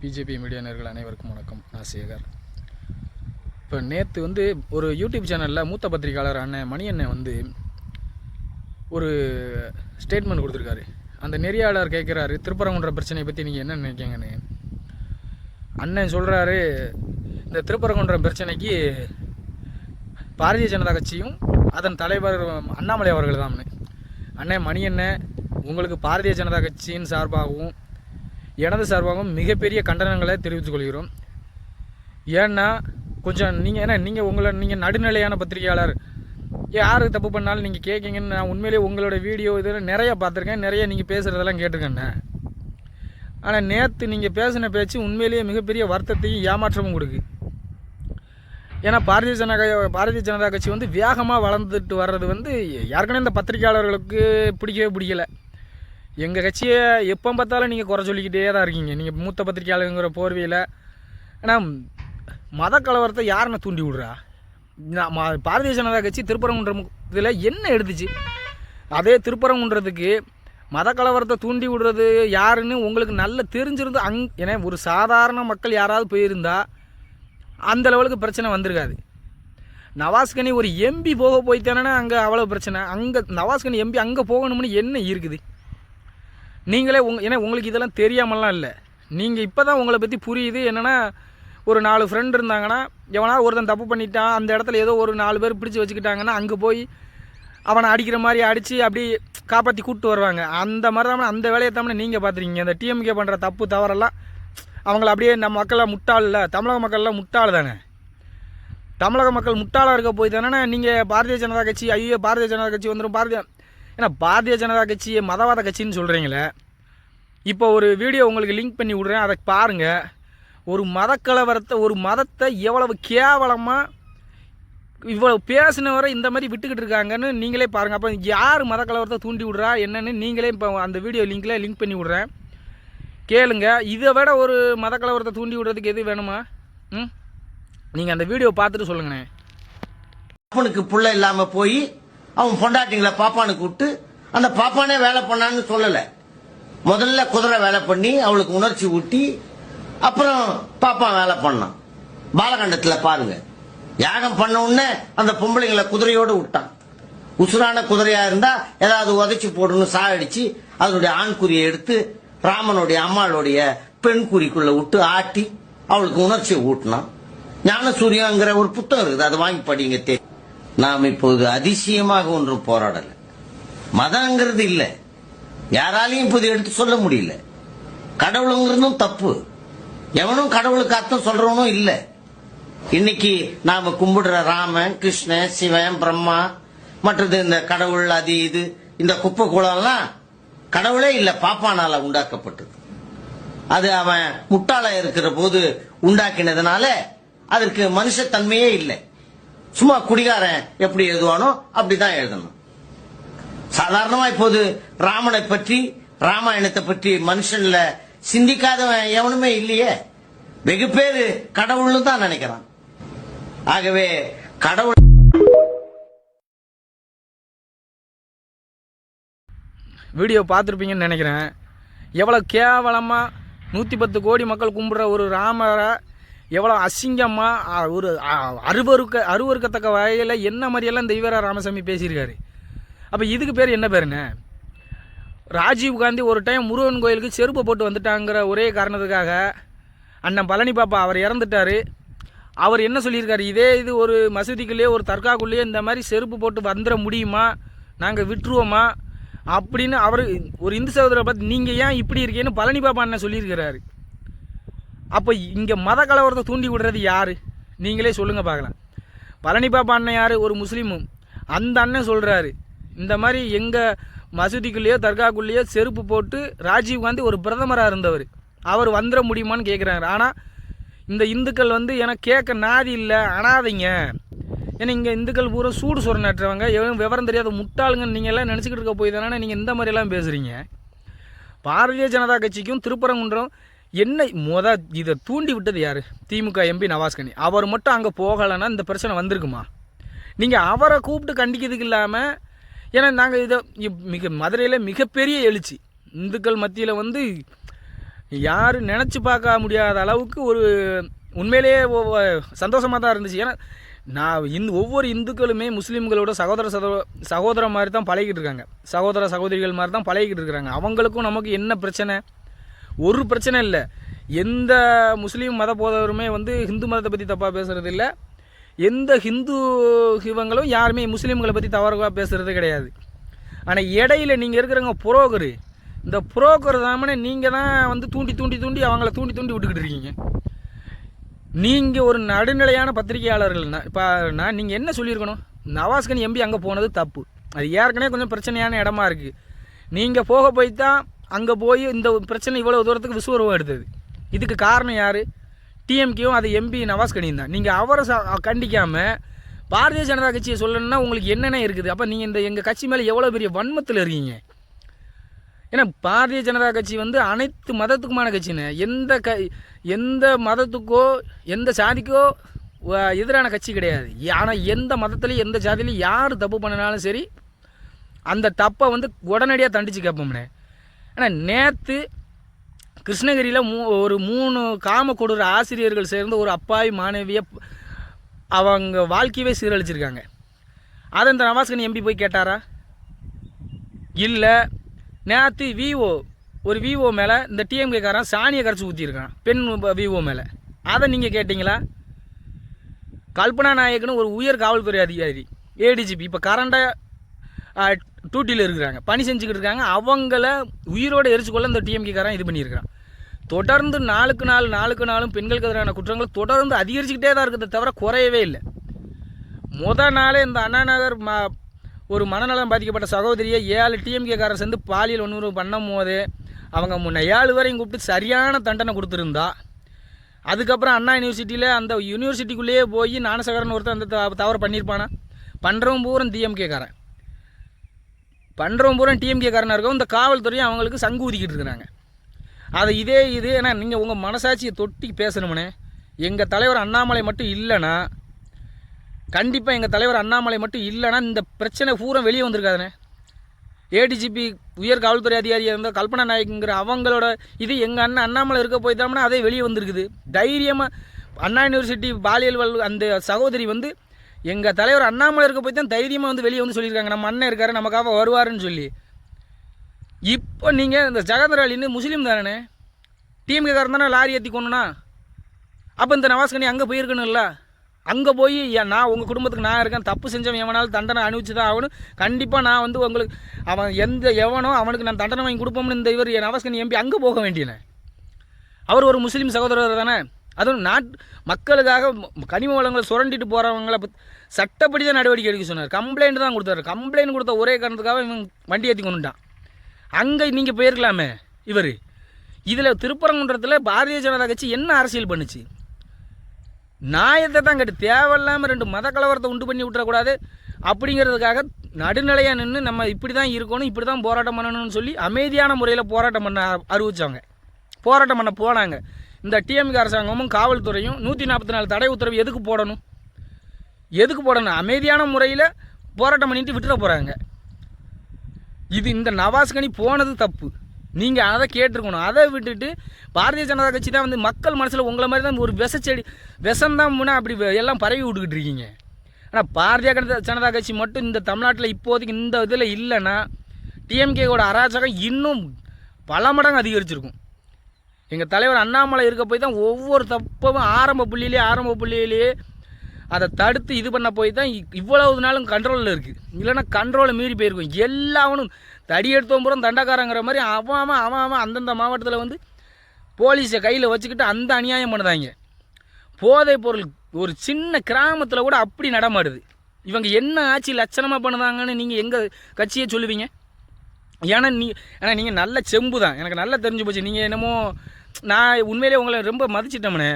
BJP media நேயர்கள் அனைவருக்கும் வணக்கம். நான் சேகர். இப்போ நேற்று ஒரு யூடியூப் சேனலில் மூத்த பத்திரிகையாளர் அண்ணன் மணியண்ணன் ஒரு ஸ்டேட்மெண்ட் கொடுத்துருக்காரு. அந்த நெறியாளர் கேட்குறாரு, திருப்பரங்குன்ற பிரச்சனையை பற்றி நீங்கள் என்ன நினைக்கிங்கன்னு. அண்ணன் சொல்கிறாரு, இந்த திருப்பரங்குன்ற பிரச்சனைக்கு பாரதிய ஜனதா கட்சியும் அதன் தலைவர் அண்ணாமலை அவர்கள் தான். அண்ணன் மணியண்ணன், உங்களுக்கு பாரதிய ஜனதா கட்சியின் சார்பாகவும் எனது சார்பாகவும் மிகப்பெரிய கண்டனங்களை தெரிவித்துக் கொள்கிறோம். ஏன்னா கொஞ்சம் நீங்கள் நடுநிலையான பத்திரிகையாளர், யார் தப்பு பண்ணாலும் நீங்கள் கேட்குங்கன்னு நான் உண்மையிலேயே உங்களோட வீடியோ இதில் நிறைய பார்த்துருக்கேன், நிறைய நீங்கள் பேசுகிறதெல்லாம் கேட்டிருக்கேண்ணே. ஆனால் நேற்று நீங்கள் பேசின பேச்சு உண்மையிலேயே மிகப்பெரிய வருத்தத்தையும் ஏமாற்றமும் கொடுக்கு. ஏன்னா பாரதிய ஜனதா கட்சி வேகமாக வளர்ந்துட்டு வர்றது யாருக்குன்னு இந்த பத்திரிகையாளர்களுக்கு பிடிக்கலை. எங்கள் கட்சியை எப்போ பார்த்தாலும் நீங்கள் குறை சொல்லிக்கிட்டே தான் இருக்கீங்க, நீங்கள் மூத்த பத்திரிகையாளருங்கிற போர்வையில். ஏன்னா மத கலவரத்தை யாருன்னு தூண்டி விடுறா? பாரதிய ஜனதா கட்சி திருப்பரங்குன்றம் இதில் என்ன எடுத்துச்சு? அதே திருப்பரங்குன்றதுக்கு மத கலவரத்தை தூண்டி விடுறது யாருன்னு உங்களுக்கு நல்ல தெரிஞ்சிருந்து ஏன்னா ஒரு சாதாரண மக்கள் யாராவது போயிருந்தா அந்த லெவலுக்கு பிரச்சனை வந்திருக்காது. நவாஸ்கனி ஒரு எம்பி போய்த்தானே அங்கே அவ்வளோ பிரச்சனை. அங்கே நவாஸ்கனி எம்பி அங்கே போகணும்னு என்ன இருக்குது? நீங்களே ஏன்னா உங்களுக்கு இதெல்லாம் தெரியாமலாம் இல்லை, நீங்கள் இப்போ தான் உங்களை பற்றி புரியுது. என்னென்னா ஒரு 4 ஃப்ரெண்ட் இருந்தாங்கன்னா, எவனா ஒருத்தன் தப்பு பண்ணிட்டான், அந்த இடத்துல ஏதோ ஒரு 4 பேர் பிடிச்சி வச்சுக்கிட்டாங்கன்னா அங்கே போய் அவனை அடிக்கிற மாதிரி அடித்து அப்படி காப்பாற்றி கூப்பிட்டு வருவாங்க. அந்த மாதிரி தான் அந்த வேலையை தான் நீங்கள் பார்த்துருக்கீங்க. இந்த டிஎம்கே பண்ணுற தப்பு தவறெல்லாம் அவங்கள அப்படியே நம்ம மக்கள்லாம் முட்டாள் இல்லை, தமிழக மக்கள்லாம் முட்டாள் தானே. தமிழக மக்கள் முட்டாளாக இருக்க போய் தானே நீங்கள் பாரதிய ஜனதா கட்சி, ஐயோ பாரதிய ஜனதா கட்சி வந்துடும் ஏன்னா பாரதிய ஜனதா கட்சியை மதவாத கட்சின்னு சொல்கிறீங்களே. இப்போ ஒரு வீடியோ உங்களுக்கு லிங்க் பண்ணி விட்றேன், அதை பாருங்கள். ஒரு மதக்கலவரத்தை, ஒரு மதத்தை எவ்வளவு கேவலமாக இவ்வளவு பேசினவரை இந்த மாதிரி விட்டுக்கிட்டு இருக்காங்கன்னு நீங்களே பாருங்கள். அப்போ யார் மதக்கலவரத்தை தூண்டி விட்றா என்னன்னு நீங்களே இப்போ அந்த வீடியோ லிங்க் பண்ணி விட்றேன், கேளுங்க. இதை விட ஒரு மதக்கலவரத்தை தூண்டி விடுறதுக்கு எது வேணுமா? நீங்கள் அந்த வீடியோ பார்த்துட்டு சொல்லுங்கண்ணே. அப்பனுக்கு புள்ள இல்லாமல் போய் அவன் பொண்டாட்டிங்களை பாப்பானுக்கு விட்டு அந்த பாப்பானே வேலை பண்ணான்னு சொல்லல. முதல்ல குதிரை வேலை பண்ணி அவளுக்கு உணர்ச்சி ஊட்டி அப்புறம் பாப்பா வேலை பண்ணான். பாலகண்டத்தில் பாருங்க, யாகம் பண்ண உடனே அந்த பொம்பளைங்களை குதிரையோடு விட்டான். உசுரான குதிரையா இருந்தா ஏதாவது உதைச்சு போடணும், சாகடிச்சு அதனுடைய ஆண்குறியை எடுத்து ராமனுடைய அம்மாளுடைய பெண் குறிக்குள்ள விட்டு ஆட்டி அவளுக்கு உணர்ச்சியை ஊட்டினான். ஞானசூரியங்கிற ஒரு புத்தகம் இருக்குது, அதை வாங்கி படிங்க. நாம் இப்போது அதிசயமாக ஒன்றும் போராடல. மதங்கிறது இல்லை, யாராலையும் இப்போது எடுத்து சொல்ல முடியல. கடவுளுங்கிறதும் தப்பு, எவனும் கடவுளுக்கு அர்த்தம் சொல்றவனும் இல்லை. இன்னைக்கு நாம கும்பிடுற ராமன், கிருஷ்ணன், சிவன், பிரம்மா, மற்றது இந்த கடவுள், அது இது, இந்த குப்பை கூடலாம் கடவுளே இல்லை, பாப்பானால உண்டாக்கப்பட்டது. அது அவன் முட்டாள இருக்கிற போது உண்டாக்கினதுனால அதற்கு மனுஷத்தன்மையே இல்லை. சும்மா குடிகாரன் எப்படி எழுதுவானோ அப்படிதான் எழுதணும். சாதாரணமா இப்போது ராமனை பற்றி, ராமாயணத்தை பற்றி மனுஷன்ல சிந்திக்காதவன் எவனுமே இல்லையே. வெகு பேரு கடவுள்னு தான் நினைக்கிறான். ஆகவே கடவுள் வீடியோ பார்த்துருப்பீங்கன்னு நினைக்கிறேன். எவ்வளோ கேவலமாக 110 கோடி மக்கள் கும்பிட்ற ஒரு ராமரை எவ்வளோ அசிங்கமாக ஒரு அருவறுக்கத்தக்க வகையில் என்ன மாதிரியெல்லாம் இந்த ஈவரா ராமசாமி பேசியிருக்காரு. அப்போ இதுக்கு பேர் என்ன பேருண்ணே? ராஜீவ் காந்தி ஒரு டைம் முருகன் கோயிலுக்கு செருப்பை போட்டு வந்துட்டாங்கிற ஒரே காரணத்துக்காக அண்ணன் பழனி பாப்பா அவர் இறந்துட்டார். அவர் என்ன சொல்லியிருக்காரு, இது ஒரு மசூதிக்குள்ளேயே ஒரு தர்காக்குள்ளேயே இந்த மாதிரி செருப்பு போட்டு வந்துட முடியுமா, நாங்கள் விட்டுருவோமா அப்படின்னு அவர் ஒரு இந்து சகோதரரை பார்த்து நீங்கள் ஏன் இப்படி இருக்கேன்னு பழனி பாப்பா அண்ணன் சொல்லியிருக்கிறாரு. அப்போ இங்கே மத கலவரத்தை தூண்டி விடுறது யார்? நீங்களே சொல்லுங்கள் பார்க்கலாம். பழனி பாப்பா அண்ணன் யார்? ஒரு முஸ்லீமும். அந்த அண்ணன் சொல்கிறாரு, இந்த மாதிரி எங்கள் மசூதிக்குள்ளேயோ தர்காக்குள்ளேயோ செருப்பு போட்டு ராஜீவ் காந்தி ஒரு பிரதமராக இருந்தவர், அவர் வந்துட முடியுமான்னு கேட்குறாரு. ஆனால் இந்த இந்துக்கள் எனக்கு கேட்க நாதி இல்லை, அனாதைங்க. ஏன்னா இங்கே இந்துக்கள் பூரா சூடு சொரணற்றவங்க, விவரம் தெரியாத முட்டாளுங்கன்னு நீங்கள் எல்லாம் நினச்சிக்கிட்டு இருக்க போய் தானே நீங்கள் இந்த மாதிரியெல்லாம் பேசுகிறீங்க. பாரதிய ஜனதா கட்சிக்கும் திருப்பரங்குன்றம் என்ன இதை தூண்டி விட்டது யார்? திமுக எம்பி நவாஸ்கனி. அவர் மட்டும் அங்கே போகலைன்னா இந்த பிரச்சனை வந்திருக்குமா? நீங்கள் அவரை கூப்பிட்டு கண்டிக்கிறதுக்கு இல்லாமல், ஏன்னா நாங்கள் இதை மதுரையில் மிகப்பெரிய எழுச்சி இந்துக்கள் மத்தியில் யாரும் நினச்சி பார்க்க முடியாத அளவுக்கு ஒரு உண்மையிலேயே சந்தோஷமாக தான் இருந்துச்சு. ஏன்னா நான் ஒவ்வொரு இந்துக்களுமே முஸ்லீம்களோட சகோதர மாதிரி தான் பழகிட்டு இருக்காங்க, சகோதர சகோதரிகள் மாதிரி தான் பழகிட்டு இருக்கிறாங்க. அவங்களுக்கும் நமக்கு என்ன பிரச்சனை? ஒரு பிரச்சனை இல்லை. எந்த முஸ்லீம் மத போதவருமே வந்து ஹிந்து மதத்தை பற்றி தப்பாக பேசுகிறது இல்லை. எந்த இவங்களும் யாருமே முஸ்லீம்களை பற்றி தவறாக பேசுகிறது கிடையாது. ஆனால் இடையில நீங்கள் இருக்கிறவங்க புரோக்கரு, இந்த புரோக்கர் தாமனே நீங்கள் தான் வந்து தூண்டி அவங்கள தூண்டி விட்டுக்கிட்டு இருக்கீங்க. நீங்கள் ஒரு நடுநிலையான பத்திரிகையாளர்கள்னா இப்போ நீங்கள் என்ன சொல்லியிருக்கணும்? நவாஸ்கனி எம்பி அங்கே போனது தப்பு. அது ஏற்கனவே கொஞ்சம் பிரச்சனையான இடமா இருக்குது. நீங்கள் போய் தான் அங்கே போய் இந்த பிரச்சனை இவ்வளோ தூரத்துக்கு விஸ்வரூபம் எடுத்தது. இதுக்கு காரணம் யார்? டிஎம்கேவும் அது எம்பி நவாஸ்கனியும் தான். நீங்கள் அவரை கண்டிக்காமல் பாரதிய ஜனதா கட்சியை சொல்லணும்னா உங்களுக்கு என்னென்ன இருக்குது? அப்போ நீங்கள் எங்கள் கட்சி மேலே எவ்வளோ பெரிய வன்மத்தில் இருக்கீங்க. ஏன்னா பாரதிய ஜனதா கட்சி வந்து அனைத்து மதத்துக்குமான கட்சின்னு, எந்த மதத்துக்கோ எந்த சாதிக்கோ எதிரான கட்சி கிடையாது. ஆனால் எந்த மதத்துலேயும் எந்த ஜாதிலையும் யார் தப்பு பண்ணினாலும் சரி அந்த தப்பை வந்து உடனடியாக தண்டித்து கேட்போம்னே. ஆனால் நேற்று கிருஷ்ணகிரியில் ஒரு 3 காம கொடூர ஆசிரியர்கள் சேர்ந்து ஒரு அப்பாவி மாணவியை அவங்க வாழ்க்கையவே சீரழிச்சிருக்காங்க. அதை இந்த நவாஸ்கனி எம்பி போய் கேட்டாரா? இல்லை. நேற்று ஒரு விஓ மேலே இந்த டிஎம்கேக்காரன் சாணியை கரைச்சி ஊற்றிருக்கான், பெண் விஓ மேலே. அதை நீங்கள் கேட்டிங்களா? கல்பனா நாயக்கன்னு ஒரு உயர் காவல்துறை அதிகாரி, ஏடிஜிபி, இப்போ கரண்டாக டூட்டியில் இருக்கிறாங்க, பணி செஞ்சுக்கிட்டு இருக்காங்க. அவங்கள உயிரோடு எரிச்சுக்கொள்ள இந்த டிஎம்கேக்காரன் இது பண்ணியிருக்கிறான். தொடர்ந்து நாளுக்கு நாளும் பெண்களுக்கு எதிரான குற்றங்கள் தொடர்ந்து அதிகரிச்சுக்கிட்டே தான் இருக்குது, தவிர குறையவே இல்லை. நாளே இந்த அண்ணா நகர் ஒரு மனநலம் பாதிக்கப்பட்ட சகோதரியை 7 டிஎம்கேக்காரர் சேர்ந்து பாலியல் வன்முறை பண்ணும் போது அவங்க 7 வரையும் கூப்பிட்டு சரியான தண்டனை கொடுத்துருந்தா, அதுக்கப்புறம் அண்ணா யூனிவர்சிட்டியில் அந்த யூனிவர்சிட்டிக்குள்ளேயே போய் ஞானசேகரன் ஒருத்தர் அந்த தவறு பண்ணியிருப்பானா? பண்ணுறவன் பூரா டிஎம்கேக்காரன், பண்ணுறவன் பூரா டிஎம்கேக்காரனாக இருக்கும். இந்த காவல்துறையும் அவங்களுக்கு சங்கு ஊதிக்கிட்டு இருக்கிறாங்க. அதை இது ஏன்னா நீங்கள் உங்கள் மனசாட்சியை தொட்டி பேசணும்னே. எங்கள் தலைவர் அண்ணாமலை மட்டும் இல்லைன்னா, கண்டிப்பாக எங்கள் தலைவர் அண்ணாமலை மட்டும் இல்லைன்னா இந்த பிரச்சனை பூரா வெளியே வந்திருக்காதுண்ணே. ஏடிஜிபி உயர் காவல்துறை அதிகாரியாக இருந்தால் கல்பனா நாயக்குங்கிற அவங்களோட இது எங்கள் அண்ணாமலை இருக்க போய்தாம்னா அதே வெளியே வந்திருக்குது. தைரியமாக அண்ணா யூனிவர்சிட்டி பாலியல் அந்த சகோதரி வந்து எங்கள் தலைவர் அண்ணாமலை இருக்க போய் தான் தைரியமாக வந்து வெளியே வந்து சொல்லியிருக்காங்க, நம்ம அண்ணன் இருக்காரு, நமக்காக வருவாருன்னு சொல்லி. இப்போ நீங்கள் இந்த ஜெகந்தராலின்னு முஸ்லீம் தானே, டிஎம்கேக்காரன் தானே லாரி ஏற்றி கொண்டுனா, அப்போ இந்த நவாஸ்கனி அங்கே போயிருக்கணும்ல. அங்கே போய் நான் உங்கள் குடும்பத்துக்கு நான் இருக்கேன், தப்பு செஞ்சவன் எவனாலும் தண்டனை அனுபவிச்சு தான் ஆகணும், கண்டிப்பாக நான் வந்து உங்களுக்கு அவன் எவனோ அவனுக்கு நான் தண்டனை வாங்கி கொடுப்போம்னு இந்த இவர் நவாஸ்கனி எம்பி அங்கே போக வேண்டியனே. அவர் ஒரு முஸ்லீம் சகோதரர் தானே. அதுவும் மக்களுக்காக கனிம வளங்களை சுரண்டிட்டு போகிறவங்கள சட்டப்படி தான் நடவடிக்கை எடுக்க சொன்னார். கம்ப்ளைண்ட் தான் கொடுத்தாரு. கம்ப்ளைண்ட் கொடுத்த ஒரே காரணத்துக்காக இவன் வண்டி ஏற்றி கொண்டுட்டான். அங்கே நீங்கள் போயிருக்கலாமே. இவர் இதில் திருப்பரங்குன்றத்தில் பாரதிய ஜனதா கட்சி என்ன அரசியல் பண்ணுச்சு? நியாயத்தை தான் கேட்டு தேவையில்லாமல் 2 மத கலவரத்தை உண்டு பண்ணி விட்டுறக்கூடாது அப்படிங்கிறதுக்காக நடுநிலையாக நின்று நம்ம இப்படி தான் இருக்கணும், இப்படி தான் போராட்டம் பண்ணணும்னு சொல்லி அமைதியான முறையில் போராட்டம் பண்ண அறிவித்தாங்க. போராட்டம் பண்ண போனாங்க. இந்த டிஎம்கே அரசாங்கமும் காவல்துறையும் 144 தடை உத்தரவு எதுக்கு போடணும்? அமைதியான முறையில் போராட்டம் பண்ணிட்டு விட்டுற போகிறாங்க. இது இந்த நவாஸ்கனி போனது தப்பு. நீங்கள் அதை கேட்டிருக்கணும். அதை விட்டுட்டு பாரதிய ஜனதா கட்சி தான் வந்து மக்கள் மனசில் உங்களை மாதிரி தான் ஒரு விஷம்தான் முன்னா அப்படி எல்லாம் பரவி விட்டுக்கிட்டு இருக்கீங்க. ஆனால் பாரதிய ஜனதா கட்சி மட்டும் இந்த தமிழ்நாட்டில் இப்போதைக்கு இந்த இதில் இல்லைன்னா டிஎம்கேவோட அராஜகம் இன்னும் பல மடங்கு அதிகரிச்சிருக்கும். எங்கள் தலைவர் அண்ணாமலை இருக்க போய் தான் ஒவ்வொரு தப்பும் ஆரம்ப புள்ளியிலேயே அதை தடுத்து இது பண்ண போய் தான் இவ்வளவு நாளும் கண்ட்ரோலில் இருக்குது. இல்லைன்னா கண்ட்ரோலை மீறி போயிருக்கும். எல்லாவனும் தடி எடுத்தோம் பூரா தண்டக்காரங்கிற மாதிரி அவன் அந்தந்த மாவட்டத்தில் வந்து போலீஸை கையில் வச்சுக்கிட்டு அந்த அநியாயம் பண்ணுதாங்க. போதைப் பொருள் ஒரு சின்ன கிராமத்தில் கூட அப்படி நடமாடுது. இவங்க என்ன ஆட்சி லட்சணமாக பண்ணுதாங்கன்னு நீங்கள் எங்கள் கட்சியை சொல்லுவீங்க? ஏன்னா நீங்கள் நல்ல செம்பு தான், எனக்கு நல்லா தெரிஞ்சு போச்சு. நீங்கள் என்னமோ நான் உண்மையிலே உங்களை ரொம்ப மதிச்சிட்டோம்னே,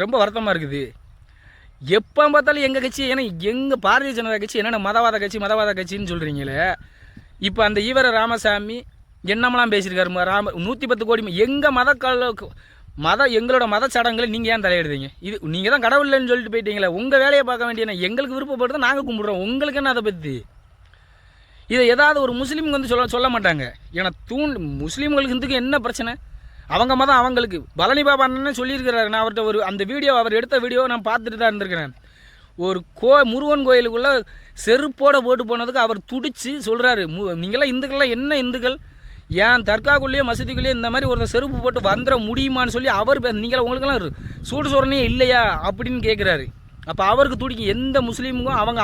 ரொம்ப வருத்தமாக இருக்குது. எப்போ பார்த்தாலும் எங்கள் கட்சி, ஏன்னா எங்கள் பாரதிய ஜனதா கட்சி என்னென்ன மதவாத கட்சின்னு சொல்கிறீங்களே. இப்போ அந்த ஈவர ராமசாமி என்னமெல்லாம் பேசியிருக்காரு, 110 கோடி எங்கள் எங்களோட மத சடங்குகளை நீங்கள் ஏன் தலையிடுறீங்க? இது நீங்கள் தான் கடவுள் இல்லைன்னு சொல்லிட்டு போயிட்டீங்களே. உங்கள் வேலையை பார்க்க வேண்டிய எங்களுக்கு விருப்பப்பட்டு தான் நாங்கள் கும்பிட்றோம். உங்களுக்கு என்ன அதை பற்றி? இதை ஏதாவது ஒரு முஸ்லீம் வந்து சொல்ல மாட்டாங்க. ஏன்னா முஸ்லீம்களுக்கு இந்துக்கு என்ன பிரச்சனை? அவங்க மதம் அவங்களுக்கு. பழனி பாபா அண்ணன் சொல்லியிருக்கிறாரு. நான் அவர்கிட்ட அந்த வீடியோ, அவர் எடுத்த வீடியோ நான் பார்த்துட்டு தான் இருந்திருக்கிறேன். ஒரு முருகன் கோயிலுக்குள்ளே செருப்போடு போட்டு போனதுக்கு அவர் துடிச்சு சொல்கிறாரு, நீங்களாம் இந்துக்கள்லாம் என்ன இந்துக்கள், ஏன் தர்காக்குள்ளேயே மசூதிக்குள்ளேயே இந்த மாதிரி ஒரு செருப்பு போட்டு வந்துட முடியுமான்னு சொல்லி அவர் நீங்களாம் உங்களுக்கெல்லாம் சூடு சோறனே இல்லையா அப்படின்னு கேட்குறாரு. அப்போ அவருக்கு துடிக்கும். எந்த முஸ்லீமுக்கும் அவங்க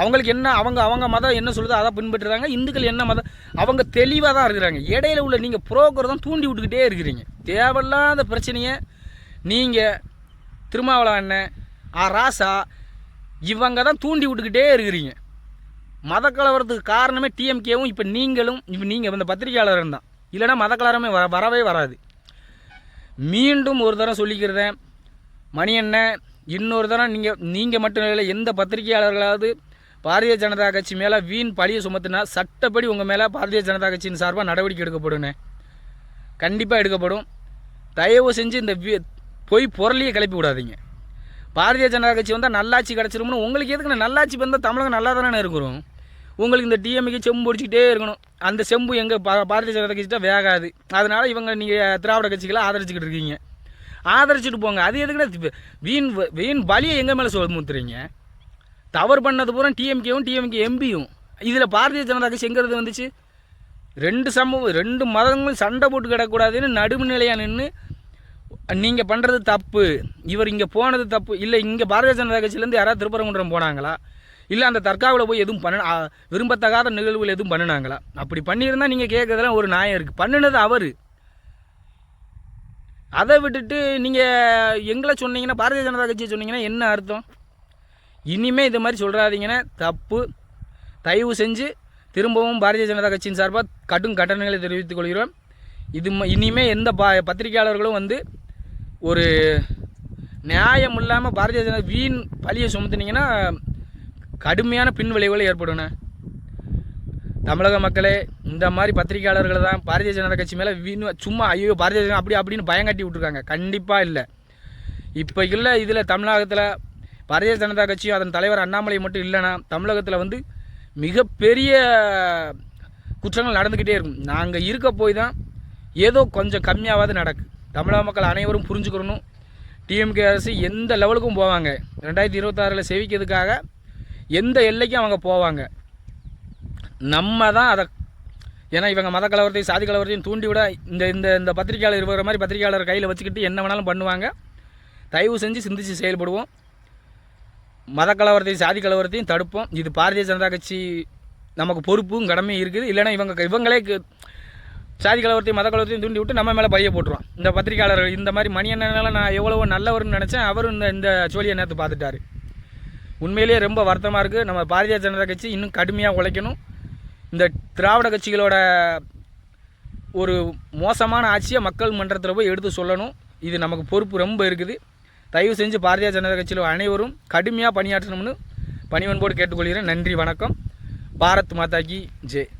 அவங்களுக்கு என்ன அவங்க மதம் என்ன சொல்லுதோ அதை பின்பற்றுறாங்க. இந்துக்கள் என்ன மதம் அவங்க தெளிவாக தான் இருக்கிறாங்க. இடையில உள்ள நீங்கள் புரோக்கர் தான் தூண்டி விட்டுக்கிட்டே இருக்கிறீங்க. தேவையில்லாத பிரச்சனையை நீங்கள் திருமாவளவன் அண்ணன் ராசா இவங்க தான் தூண்டி விட்டுக்கிட்டே இருக்கிறீங்க. மத கலவரத்துக்கு காரணமே டிஎம்கேவும் இப்போ நீங்கள் இந்த பத்திரிகையாளரும் தான். இல்லைனா மத கலவரமே வரவே வராது. மீண்டும் ஒரு தரம் சொல்லிக்கிறேன் மணியண்ணன், இன்னொரு தரம் நீங்கள் மட்டும் இல்லை, எந்த பத்திரிகையாளர்களாவது பாரதிய ஜனதா கட்சி மேலே வீண் பழியை சுமத்துனா சட்டப்படி உங்கள் மேலே பாரதிய ஜனதா கட்சியின் சார்பாக நடவடிக்கை எடுக்கப்படும்னே, கண்டிப்பாக எடுக்கப்படும். தயவு செஞ்சு இந்த பொய் பொருளையே கிளப்பி விடாதீங்க. பாரதிய ஜனதா கட்சி வந்தால் நல்லாட்சி கிடச்சிரும்னு உங்களுக்கு எதுக்கு? நல்லாட்சி வந்தால் தமிழகம் நல்லா தானே இருக்கிறோம். உங்களுக்கு இந்த டிஎம்கே செம்பு பிடிச்சிக்கிட்டே இருக்கணும். அந்த செம்பு எங்கள் பாரதிய ஜனதா கட்சிட்ட வேகாது. அதனால் நீங்கள் திராவிட கட்சிகளை ஆதரிச்சுக்கிட்டு இருக்கீங்க. ஆதரிச்சுட்டு போங்க. அது எதுக்குன்னா வீண் பலியை எங்கள் மேலே சுமத்துறீங்க. தவறு பண்ணது பூரா டிஎம்கே எம்பியும். இதில் பாரதிய ஜனதா கட்சி எங்கிறது வந்துச்சு? ரெண்டு மதங்களும் சண்டை போட்டு கிடக்கூடாதுன்னு நடுநிலையாக நின்று நீங்கள் பண்ணுறது தப்பு, இவர் இங்கே போனது தப்பு. இல்லை இங்கே பாரதிய ஜனதா கட்சியிலேருந்து யாராவது திருப்பரங்குன்றம் போனாங்களா? இல்லை அந்த தர்காவில் போய் எதுவும் விரும்பத்தகாத நிகழ்வுகள் எதுவும் பண்ணினாங்களா? அப்படி பண்ணியிருந்தால் நீங்கள் கேட்குறதுலாம் ஒரு நியாயம் இருக்குது. பண்ணினது அவர். அதை விட்டுட்டு நீங்கள் எங்களை சொன்னீங்கன்னா, பாரதிய ஜனதா கட்சியை சொன்னீங்கன்னா என்ன அர்த்தம்? இனிமேல் இது மாதிரி சொல்கிறாதீங்கன்னா தப்பு. தயவு செஞ்சு திரும்பவும் பாரதிய ஜனதா கட்சியின் சார்பாக கடும் கட்டணங்களை தெரிவித்துக் கொள்கிறோம். இனிமேல் எந்த பத்திரிகையாளர்களும் ஒரு நியாயம் இல்லாமல் பாரதிய ஜனதா வீண் பழியை சுமத்துனீங்கன்னா கடுமையான பின்விளைவுகள் ஏற்படும்ண்ணே. தமிழக மக்களே, இந்த மாதிரி பத்திரிகையாளர்களை தான் பாரதிய ஜனதா கட்சி மேலே சும்மா ஐயோ பாரதிய ஜனதா அப்படின்னு பயங்காட்டி விட்ருக்காங்க. கண்டிப்பாக இல்லை. இப்போ இல்லை, இதில் தமிழகத்தில் பாரதிய ஜனதா கட்சியும் அதன் தலைவர் அண்ணாமலை மட்டும் இல்லைன்னா தமிழகத்தில் மிகப்பெரிய குற்றங்கள் நடந்துக்கிட்டே இருக்கும். நாங்கள் இருக்க போய் தான் ஏதோ கொஞ்சம் கம்மியாவது நடக்கு. தமிழக மக்கள் அனைவரும் புரிஞ்சுக்கணும். டிஎம்கே அரசு எந்த லெவலுக்கும் போவாங்க. 2026 சேவிக்கிறதுக்காக எந்த எல்லைக்கும் அவங்க போவாங்க. நம்ம தான் அதை, ஏன்னா இவங்க மத கலவரத்தையும் சாதி கலவரத்தையும் தூண்டி விட இந்த பத்திரிகையாளர் இருக்கிற மாதிரி பத்திரிகையாளர் கையில் வச்சுக்கிட்டு என்ன வேணாலும் பண்ணுவாங்க. தயவு செஞ்சு சிந்தித்து செயல்படுவோம். மத கலவரத்தையும் சாதி கலவரத்தையும் தடுப்போம். இது பாரதிய ஜனதா கட்சி நமக்கு பொறுப்பும் கடமையும் இருக்குது. இல்லைன்னா இவங்களே சாதி கலவரத்தையும் மத கலவரத்தையும் தூண்டி விட்டு நம்ம மேலே பைய போட்டுருவான். இந்த பத்திரிகையாளர்கள் இந்த மாதிரி மணியண்ணனால நான் எவ்வளவோ நல்லவர்னு நினச்சேன். அவரும் இந்த சோழியை நேற்று பார்த்துட்டாரு. உண்மையிலேயே ரொம்ப வருத்தமாக இருக்குது. நம்ம பாரதிய ஜனதா கட்சி இன்னும் கடுமையாக உழைக்கணும். இந்த திராவிட கட்சிகளோட ஒரு மோசமான ஆட்சியை மக்கள் மன்றத்தில் போய் எடுத்து சொல்லணும். இது நமக்கு பொறுப்பு ரொம்ப இருக்குது. தயவு செஞ்சு பாரதிய ஜனதா கட்சியில் அனைவரும் கடுமையாக பணியாற்றணும்னு பணிவன்போடு கேட்டுக்கொள்கிறேன். நன்றி, வணக்கம். பாரத் மாதா கி ஜெய்.